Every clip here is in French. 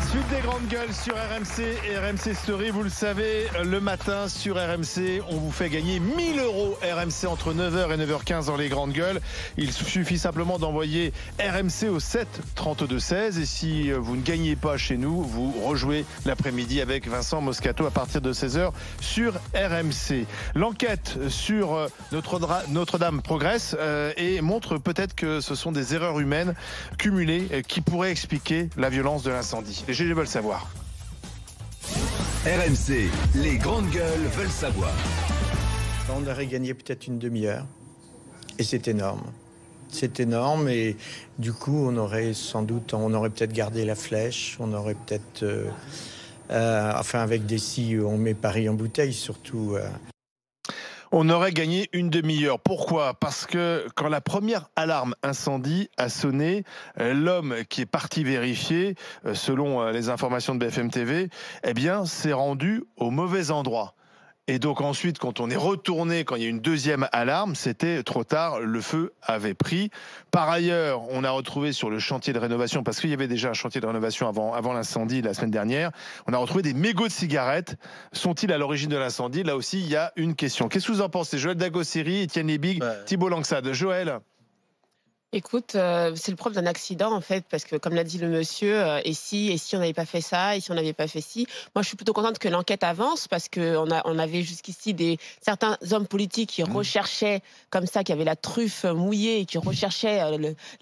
suite des grandes gueules sur RMC et RMC Story, vous le savez, le matin sur RMC, on vous fait gagner 1000 € RMC entre 9h et 9h15 dans les grandes gueules. Il suffit simplement d'envoyer RMC au 7 32 16 et si vous ne gagnez pas chez nous, vous rejouez l'après-midi avec Vincent Moscato à partir de 16h sur RMC. L'enquête sur Notre-Dame progresse et montre peut-être que ce sont des erreurs humaines cumulées qui pourraient expliquer la violence de l'incendie. Les GG veulent savoir. RMC, les grandes gueules veulent savoir. On aurait gagné peut-être une demi-heure et c'est énorme. C'est énorme et du coup on aurait peut-être gardé la flèche, on aurait peut-être avec des si on met Paris en bouteille surtout. On aurait gagné une demi-heure. Pourquoi ? Parce que quand la première alarme incendie a sonné, l'homme qui est parti vérifier, selon les informations de BFM TV, s'est rendu au mauvais endroit. Et donc ensuite, quand on est retourné, quand il y a une deuxième alarme, c'était trop tard, le feu avait pris. Par ailleurs, on a retrouvé sur le chantier de rénovation, parce qu'il y avait déjà un chantier de rénovation avant l'incendie la semaine dernière, on a retrouvé des mégots de cigarettes. Sont-ils à l'origine de l'incendie ? Là aussi, il y a une question. Qu'est-ce que vous en pensez ? Joël Dagosseri, Étienne Lebig, Thibault Langsade. Joël ? Écoute, c'est le problème d'un accident en fait, parce que comme l'a dit le monsieur, et si on n'avait pas fait ça, et si on n'avait pas fait ci, moi je suis plutôt contente que l'enquête avance, parce que on avait jusqu'ici certains hommes politiques qui recherchaient comme ça, qui avaient la truffe mouillée, et qui recherchaient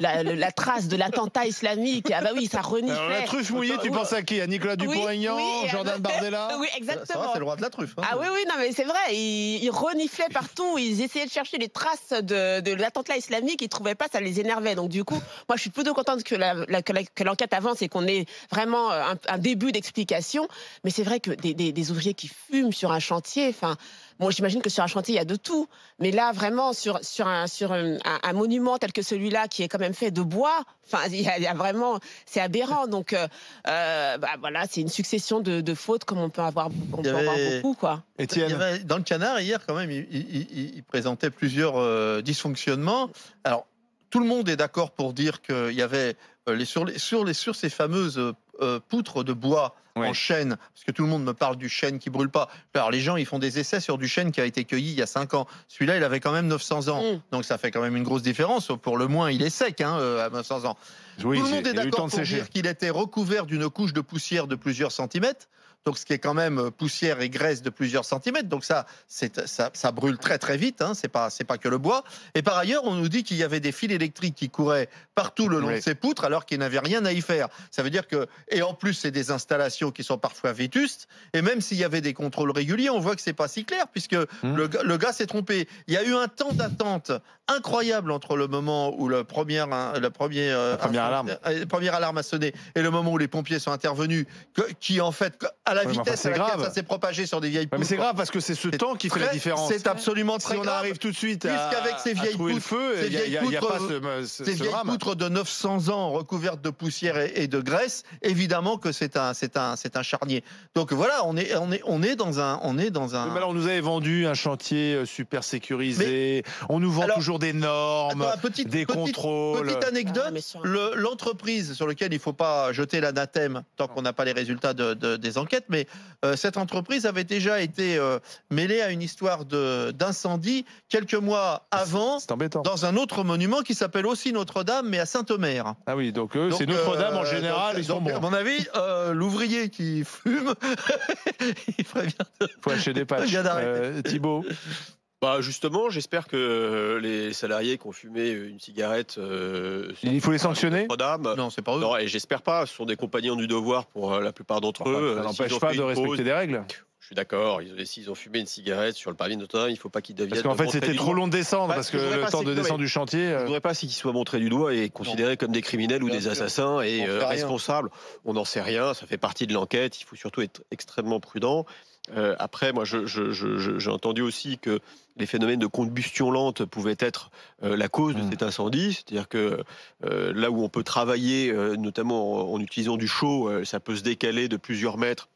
la trace de l'attentat islamique. Ah bah oui, ça reniflait. Alors, la truffe mouillée, tu penses à qui ? À Nicolas Dupont-Aignan, Jordan Bardella ? Oui, exactement. Ça, c'est le roi de la truffe. Hein. Ah oui, non mais c'est vrai, ils reniflaient partout, ils essayaient de chercher les traces de l'attentat islamique, ils trouvaient pas, ça les énervait. Donc du coup, moi je suis plutôt contente que l'enquête avance et qu'on ait vraiment un début d'explication. Mais c'est vrai que des ouvriers qui fument sur un chantier, enfin, bon, j'imagine que sur un chantier il y a de tout, mais là vraiment sur un monument tel que celui-là qui est quand même fait de bois, enfin il y a vraiment, c'est aberrant. Donc voilà, c'est une succession de fautes comme on peut avoir beaucoup quoi. Étienne. Dans le Canard hier quand même, il présentait plusieurs dysfonctionnements. Alors tout le monde est d'accord pour dire qu'il y avait sur ces fameuses poutres de bois en chêne, parce que tout le monde me parle du chêne qui brûle pas. Alors les gens ils font des essais sur du chêne qui a été cueilli il y a 5 ans. Celui-là il avait quand même 900 ans, donc ça fait quand même une grosse différence. Pour le moins il est sec à 900 ans. Oui, tout le monde est d'accord pour dire qu'il était recouvert d'une couche de poussière de plusieurs centimètres. Donc, ce qui est quand même poussière et graisse de plusieurs centimètres. Donc, ça brûle très, très vite. Hein. C'est pas que le bois. Et par ailleurs, on nous dit qu'il y avait des fils électriques qui couraient partout le long de ces poutres, alors qu'ils n'avaient rien à y faire. Ça veut dire que, et en plus, c'est des installations qui sont parfois vétustes. Et même s'il y avait des contrôles réguliers, on voit que c'est pas si clair, puisque le gars s'est trompé. Il y a eu un temps d'attente incroyable entre le moment où la première alarme a sonné et le moment où les pompiers sont intervenus, qui en fait, à la vitesse à laquelle ça s'est propagé sur des vieilles poutres. Mais c'est grave parce que c'est ce temps qui fait la différence. C'est absolument très grave. Si on arrive tout de suite puisqu'avec ces vieilles poutres, ces vieilles poutres de 900 ans recouvertes de poussière et de graisse, évidemment que c'est un charnier. Donc voilà, on est dans un. Mais alors on nous avait vendu un chantier super sécurisé. On nous vend toujours des normes, des contrôles. Petite anecdote, l'entreprise sur laquelle il ne faut pas jeter l'anathème tant qu'on n'a pas les résultats des enquêtes, mais cette entreprise avait déjà été mêlée à une histoire d'incendie quelques mois avant dans un autre monument qui s'appelle aussi Notre-Dame, mais à Saint-Omer. Ah oui, donc c'est Notre-Dame en général, ils sont bons. À mon avis, l'ouvrier qui fume, il ferait bien faut acheter des patchs. Thibault. Justement, j'espère que les salariés qui ont fumé une cigarette... il faut les sanctionner ? Non, c'est pas eux. Non, et j'espère pas. Ce sont des compagnons du devoir pour la plupart d'entre eux. Ça n'empêche pas de respecter des règles. Je suis d'accord. S'ils ont fumé une cigarette sur le parvis de Notre-Dame, il ne faut pas qu'ils deviennent... Parce qu'en fait, c'était trop long de descendre, parce que le temps de descendre du chantier... Je ne voudrais pas qu'ils soient montrés du doigt et considérés comme des criminels ou des assassins et responsables. On n'en sait rien, ça fait partie de l'enquête. Il faut surtout être extrêmement prudent. Après, moi, j'ai entendu aussi que les phénomènes de combustion lente pouvaient être la cause de cet incendie. C'est-à-dire que là où on peut travailler, notamment en utilisant du chaud, ça peut se décaler de plusieurs mètres,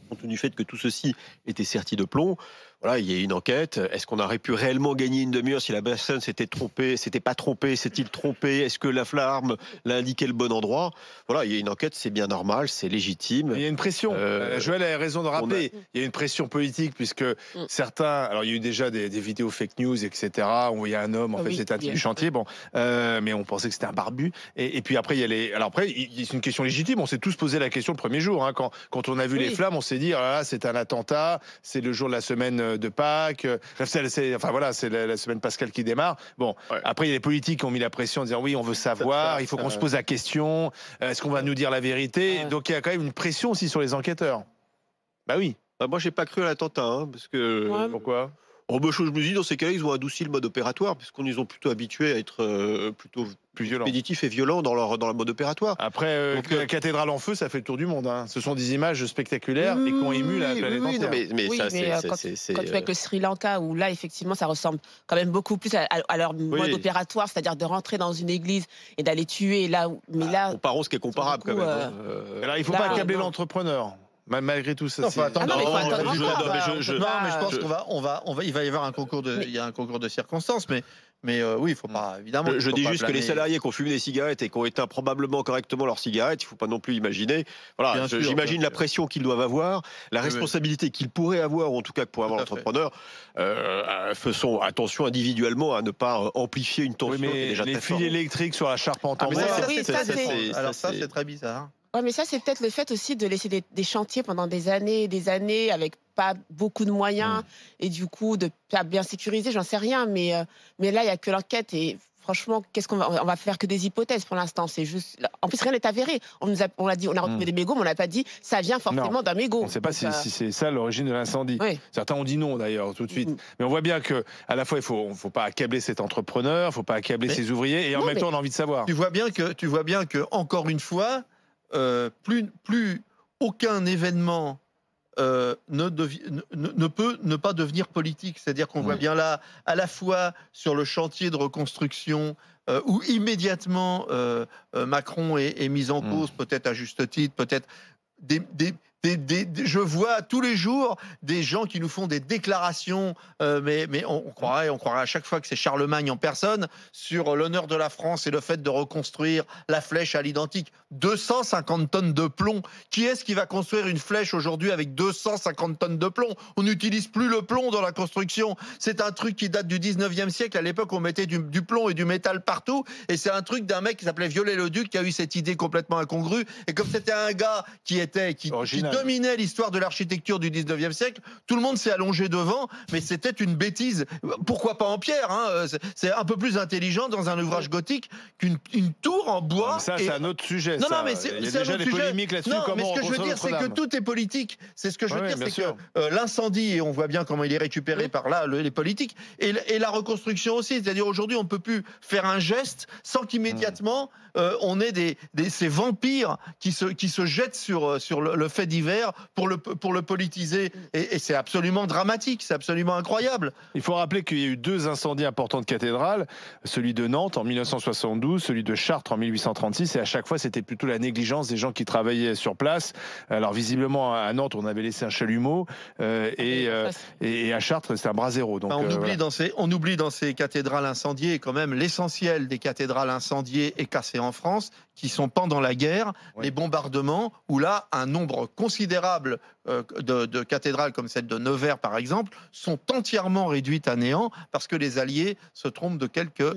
compte tenu du fait que tout ceci était serti de plomb. voilà, il y a une enquête. Est-ce qu'on aurait pu réellement gagner une demi-heure si la personne s'était pas trompée, s'est-il trompé? Est-ce que l'alarme l'a indiqué le bon endroit? Voilà, il y a une enquête, c'est bien normal, c'est légitime. Il y a une pression. Joël a raison de rappeler. Il y a une pression politique puisque certains. Alors, il y a eu déjà des vidéos fake news, etc. On voyait un homme, en fait, c'était un type du chantier. Bon, mais on pensait que c'était un barbu. Et puis après, il y a les. Alors après, c'est une question légitime. On s'est tous posé la question le premier jour. Hein, quand on a vu les flammes, on s'est dit, ah là, c'est un attentat. C'est le jour de la semaine de Pâques. Enfin voilà, c'est la semaine pascale qui démarre. Bon, après il y a les politiques qui ont mis la pression en disant oui, on veut savoir, il faut qu'on se pose la question, est-ce qu'on va nous dire la vérité? Donc il y a quand même une pression aussi sur les enquêteurs. Bah oui. Moi j'ai pas cru à l'attentat, hein, parce que pourquoi? Je me dis, dans ces cas-là, ils ont adouci le mode opératoire, puisqu'on les ont plutôt habitués à être plutôt plus expéditifs et violents dans le mode opératoire. Après, la cathédrale en feu, ça fait le tour du monde. Hein. Ce sont des images spectaculaires et qui ont ému la planète entière. Quand tu fais avec le Sri Lanka, où là, effectivement, ça ressemble quand même beaucoup plus à leur mode opératoire, c'est-à-dire de rentrer dans une église et d'aller tuer comparons ce qui est comparable quand même. Alors, il ne faut pas accabler l'entrepreneur. Malgré tout ça, mais je pense qu'il va y avoir un concours de circonstances, mais oui, il faut pas évidemment. Je dis juste que les salariés qui ont fumé des cigarettes et qui ont éteint probablement correctement leurs cigarettes, il faut pas non plus imaginer. Voilà, j'imagine la pression qu'ils doivent avoir, la responsabilité qu'ils pourraient avoir, ou en tout cas que pourrait avoir l'entrepreneur. Faisons attention individuellement à ne pas amplifier une tension. Mais les fils électriques sur la charpente en bois. Alors ça, c'est très bizarre. Ouais, mais ça, c'est peut-être le fait aussi de laisser des chantiers pendant des années avec pas beaucoup de moyens et du coup de pas bien sécuriser, j'en sais rien. Mais là, il n'y a que l'enquête et franchement, on va faire que des hypothèses pour l'instant. C'est juste. En plus, rien n'est avéré. On a dit, on a retrouvé des mégots, mais on n'a pas dit ça vient forcément d'un mégot. On ne sait pas si c'est ça l'origine de l'incendie. Oui. Certains ont dit non d'ailleurs tout de suite. Mais on voit bien que à la fois il faut pas accabler cet entrepreneur, il faut pas accabler ses ouvriers et en même temps on a envie de savoir. Tu vois bien que encore une fois. Plus aucun événement ne peut ne pas devenir politique. C'est-à-dire qu'on voit bien là, à la fois sur le chantier de reconstruction, où immédiatement Macron est mis en cause, peut-être à juste titre, peut-être je vois tous les jours des gens qui nous font des déclarations, mais on croirait à chaque fois que c'est Charlemagne en personne, sur l'honneur de la France et le fait de reconstruire la flèche à l'identique. 250 tonnes de plomb. Qui est-ce qui va construire une flèche aujourd'hui avec 250 tonnes de plomb? On n'utilise plus le plomb dans la construction. C'est un truc qui date du 19e siècle. À l'époque, on mettait du plomb et du métal partout. Et c'est un truc d'un mec qui s'appelait Viollet-le-Duc qui a eu cette idée complètement incongrue. Et comme c'était un gars qui dominait l'histoire de l'architecture du 19e siècle, tout le monde s'est allongé devant, mais c'était une bêtise. Pourquoi pas en pierre, hein? C'est un peu plus intelligent dans un ouvrage gothique qu'une tour en bois. Ça, c'est un autre sujet. Non, mais c'est déjà des polémiques là-dessus. Non, mais ce que je veux dire, c'est que tout est politique. C'est ce que je veux dire, c'est que l'incendie, et on voit bien comment il est récupéré par là, les politiques, et la reconstruction aussi. C'est-à-dire aujourd'hui, on ne peut plus faire un geste sans qu'immédiatement on ait ces vampires qui se jettent sur le fait divers pour le politiser. Et c'est absolument dramatique, c'est absolument incroyable. Il faut rappeler qu'il y a eu 2 incendies importants de cathédrales, celui de Nantes en 1972, celui de Chartres en 1836, et à chaque fois c'était plutôt la négligence des gens qui travaillaient sur place. Alors visiblement à Nantes on avait laissé un chalumeau et à Chartres c'était un brasero. Donc, on oublie dans ces cathédrales incendiées quand même l'essentiel des cathédrales incendiées et cassées en France, qui sont pendant la guerre, les bombardements, où là un nombre considérable de cathédrales comme celle de Nevers par exemple sont entièrement réduites à néant parce que les Alliés se trompent de quelques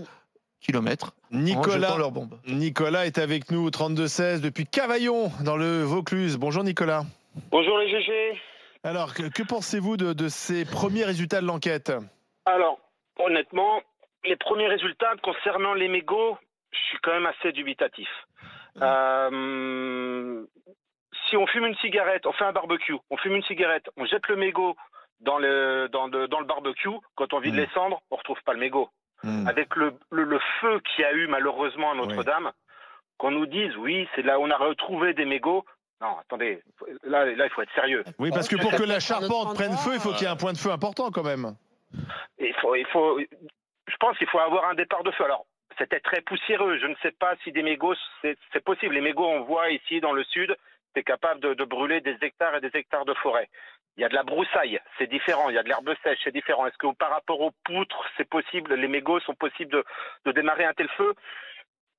kilomètres en jetant leurs bombes. Nicolas est avec nous au 32-16 depuis Cavaillon dans le Vaucluse. Bonjour Nicolas. Bonjour les GG. Alors que pensez-vous de ces premiers résultats de l'enquête? Alors honnêtement, les premiers résultats concernant les mégots, je suis quand même assez dubitatif. Si on fume une cigarette, on fait un barbecue, on fume une cigarette, on jette le mégot dans le barbecue, quand on vide les cendres, on retrouve pas le mégot. Avec le feu qu'il y a eu malheureusement à Notre-Dame, qu'on nous dise oui, c'est là où on a retrouvé des mégots. Non, attendez, là il faut être sérieux. Oui, parce que pour que la charpente prenne feu, il faut qu'il y ait un point de feu important quand même. Je pense qu'il faut avoir un départ de feu. Alors, c'était très poussiéreux. Je ne sais pas si des mégots, c'est possible. Les mégots, on voit ici dans le sud, c'est capable de brûler des hectares et des hectares de forêt. Il y a de la broussaille, c'est différent. Il y a de l'herbe sèche, c'est différent. Est-ce que par rapport aux poutres, c'est possible, les mégots sont possibles de démarrer un tel feu?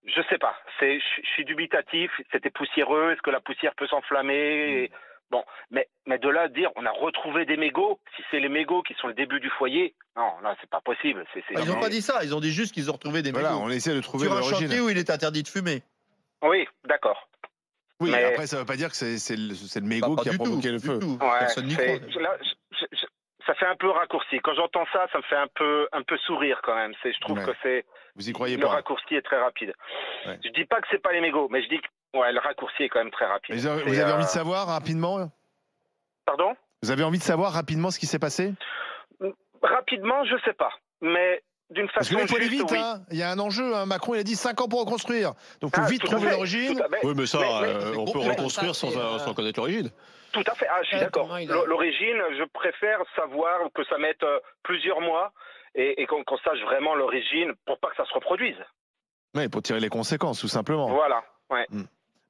Je sais pas. Je suis dubitatif. C'était poussiéreux. Est-ce que la poussière peut s'enflammer? Bon, mais de là à dire, on a retrouvé des mégots. Si c'est les mégots qui sont le début du foyer, non, là, c'est pas possible. Ils n'ont pas dit ça. Ils ont dit juste qu'ils ont retrouvé des mégots. Voilà, on essaie de trouver sur un l'origine. chantier où il est interdit de fumer. Oui, d'accord. Oui, mais après, ça veut pas dire que c'est le mégot qui a provoqué le feu. Ouais, Personne n'y croit. là, ça fait un peu raccourci. Quand j'entends ça, ça me fait un peu sourire quand même. Je trouve que c'est. Vous y croyez le pas? raccourci est très rapide. Ouais. Je dis pas que c'est pas les mégots, mais je dis que le raccourci est quand même très rapide. Vous avez envie de savoir rapidement? Pardon? Vous avez envie de savoir rapidement ce qui s'est passé? Rapidement, je sais pas. Mais d'une Parce façon que là, il faut aller juste, vite, oui. hein. Il y a un enjeu, hein. Macron, il a dit 5 ans pour reconstruire. Donc, il faut vite tout à trouver fait, l'origine. tout à fait. Oui, mais ça, Mais- on peut mais- reconstruire sans connaître l'origine. Tout à fait. Ah, je suis d'accord. comment il a- L'origine, je préfère savoir que ça mette plusieurs mois et qu'on sache vraiment l'origine pour pas que ça se reproduise. Oui, pour tirer les conséquences, tout simplement. Voilà. Ouais.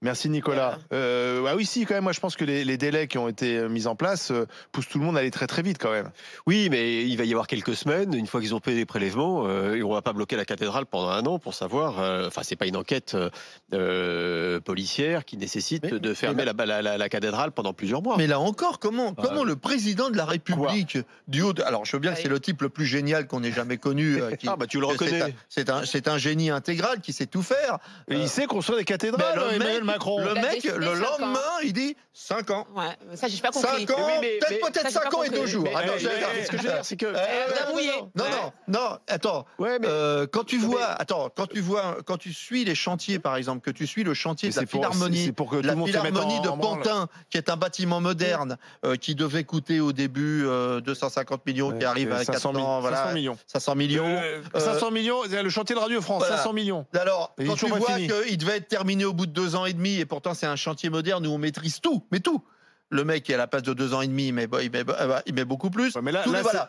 Merci Nicolas. Oui, si, quand même, moi je pense que les délais qui ont été mis en place poussent tout le monde à aller très très vite quand même. Oui, mais il va y avoir quelques semaines, une fois qu'ils ont payé les prélèvements, et on va pas bloquer la cathédrale pendant 1 an pour savoir. Enfin, c'est pas une enquête policière qui nécessite de fermer la cathédrale pendant plusieurs mois. Mais là encore, comment le président de la République du haut... Alors, je veux bien que c'est le type le plus génial qu'on ait jamais connu. Tu le reconnais. C'est un génie intégral qui sait tout faire. Et il sait construire des cathédrales, Emmanuel Macron. Le Il a mec, décidé le 5 ans. lendemain, il dit 5 ans. Ouais, ça, j'ai pas compris. 5 ans, peut-être ça, j'ai 5 pas ans et 2 compris. jours. Mais- Attends, Ce que je veux dire, c'est que. Non, attends. Ouais, mais. Quand tu suis les chantiers, par exemple, que tu suis le chantier de la Philharmonie, c'est pour que tout la le monde se mette Philharmonie de en branle. Pantin, qui est un bâtiment moderne, qui devait coûter au début 250 millions, qui arrive à 500 400, voilà, 500 millions. 500 millions. 500 millions, le chantier de Radio France, voilà. 500 millions. Alors, Et il est quand tu toujours pas vois fini. qu'il devait être terminé au bout de 2 ans et demi, et pourtant c'est un chantier moderne où on maîtrise tout, mais tout. Le mec qui est à la place de 2 ans et demi, il met beaucoup plus. Ouais, mais là,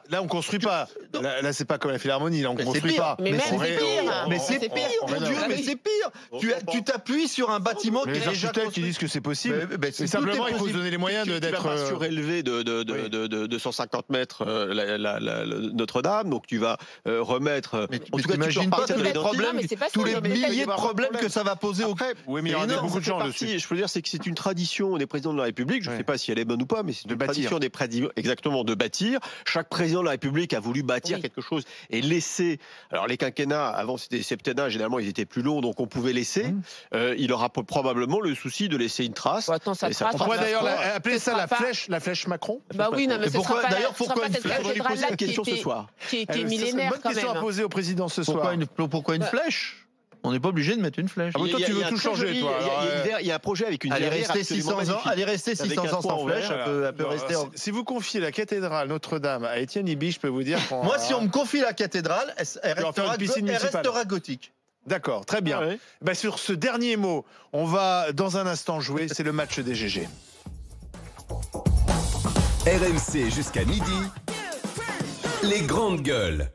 là, on construit pas. Là, c'est pas comme la Philharmonie, là, on Mais c'est construit pire. pas. Mais même, on c'est ré- pire. Mais c'est on- pire, on mon rénove. Dieu, mais c'est pire. Tu t'appuies sur un bâtiment qui Mais est les déjà architectes qui construit. disent que c'est possible. Mais Mais tout simplement, est il faut se possible. donner les moyens Tu vas d'être. pas surélever de 150 mètres Notre-Dame, donc tu vas remettre. Mais En tout cas, tu t'imagines peux pas repartir tous de les l'identité. problèmes, Non, mais c'est pas tous ça, les mais milliers il va y de avoir problèmes problème. que ça va poser au. Oui, mais il y aura C'est énorme, beaucoup de Ça fait gens partie, dessus. je peux dire, c'est que c'est une tradition des présidents de la République. Je ne Ouais. sais pas si elle est bonne ou pas, mais c'est De une bâtir. tradition des présidents, exactement, de bâtir. Chaque président de la République a voulu bâtir Oui. quelque chose et laisser. Alors les quinquennats, avant c'était des septennats, généralement ils étaient plus longs, donc on pouvait laisser. Il aura probablement le souci de laisser une trace. Bon, attends, ça Et ça trace. prend- Pourquoi ça d'ailleurs trace. appeler Ce ça sera pas- la flèche Macron? Bah oui, non, mais Mais ce pourquoi- sera pas d'ailleurs, ce sera pourquoi pas une cette flèche? Faudrait lui poser cathédrale la question ce soir. qui est C'est une millénaire bonne quand question à même. poser au président ce soir. Pourquoi une flèche? On n'est pas obligé de mettre une flèche. Ah, bon, toi, Il y a- tu veux il y a tout un très changer, joli- toi, alors, il y a un projet avec une Elle est verrière restée absolument 600 ans, magnifique. elle est restée Avec 600 un ans toit sans en flèche, verre, elle peut Bon, rester en... si vous confiez la cathédrale Notre-Dame à Étienne Ibiche, je peux vous dire qu'on. Moi, si on me confie la cathédrale, elle va faire une piscine municipale. restera gothique. D'accord, très bien. Ouais. Bah, sur ce dernier mot, on va dans un instant jouer, c'est le match des GG. RMC jusqu'à midi. Les grandes gueules.